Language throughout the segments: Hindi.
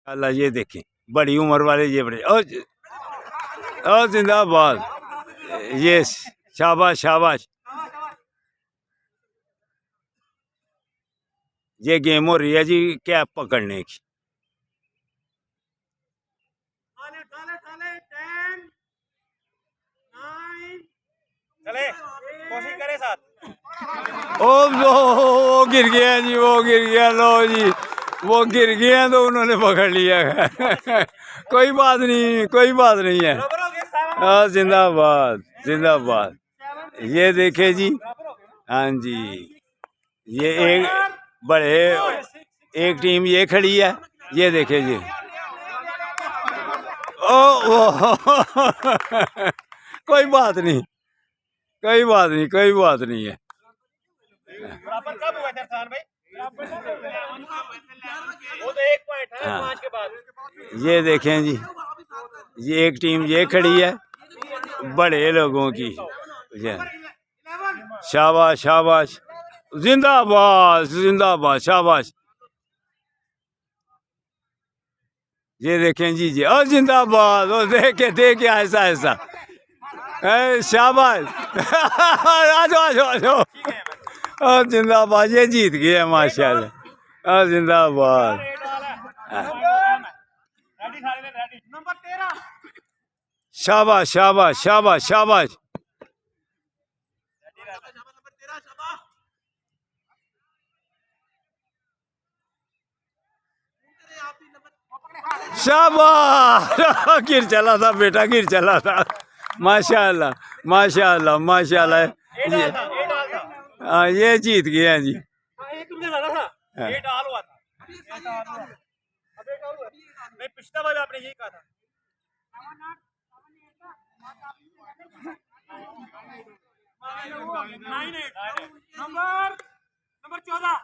अल्लाह ये देखें बड़ी उम्र वाले ये बड़े और जिंदाबाद। ये शाबाश शाबाश। ये गेम हो रही है जी कैप पकड़ने की। चले कोशिश करें साथ। वो गिर गया जी, वो गिर गया। लो जी वो गिर गया तो उन्होंने पकड़ लिया है। कोई बात नहीं, कोई बात नहीं है। हाँ जिंदाबाद जिंदाबाद। ये देखे जी, हाँ जी ये एक बड़े एक टीम ये खड़ी है, ये देखे जी। ओ कोई बात नहीं, कोई बात नहीं, कोई बात नहीं है। हाँ ये देखें जी, ये एक टीम ये खड़ी है बड़े लोगों की। शाबाश शाबाश, जिंदाबाद जिंदाबाद, शाबाश। ये देखें जी और जिंदाबाद। और देखे ऐसा ऐसा, शाबाश। आ जाओ और जिंदाबाद। ये जीत गया माशाल्लाह। और जिंदाबाद। शाबाश शाबाश शाबाश शाबाश। शाबाश। गिर चला था बेटा, गिर चला था। माशाल्लाह माशाल्लाह माशाल्लाह। ये जीत गया जी। पिछला बार आपने यही कहा था। नंबर 14।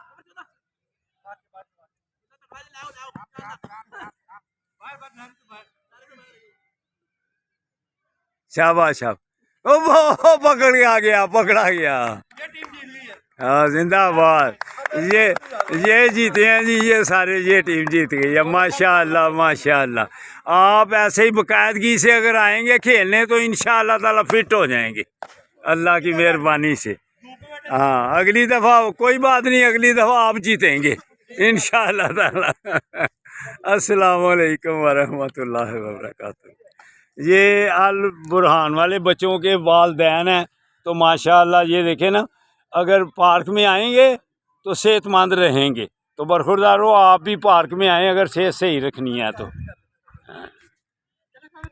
शाबाश शाबाश। वो पकड़ के आ गया, पकड़ा गया। हाँ जिंदाबाद। ये जीते हैं जी, ये सारे ये टीम जीत गई है। माशाल्लाह माशाल्लाह। आप ऐसे ही बाकायदगी से अगर आएंगे खेलने तो इंशाअल्लाह ताला फिट हो जाएंगे अल्लाह की मेहरबानी से। हाँ अगली दफ़ा कोई बात नहीं, अगली दफ़ा आप जीतेंगे इंशाअल्लाह ताला। अस्सलाम वालेकुम वरहमतुल्लाहि वबरकातुहू। ये अल बुरहान वाले बच्चों के वालिदैन हैं तो माशाअल्लाह ये देखें ना, अगर पार्क में आएंगे तो सेहतमंद रहेंगे। तो बरखुरदारो आप भी पार्क में आएँ अगर सेहत सही रखनी है तो।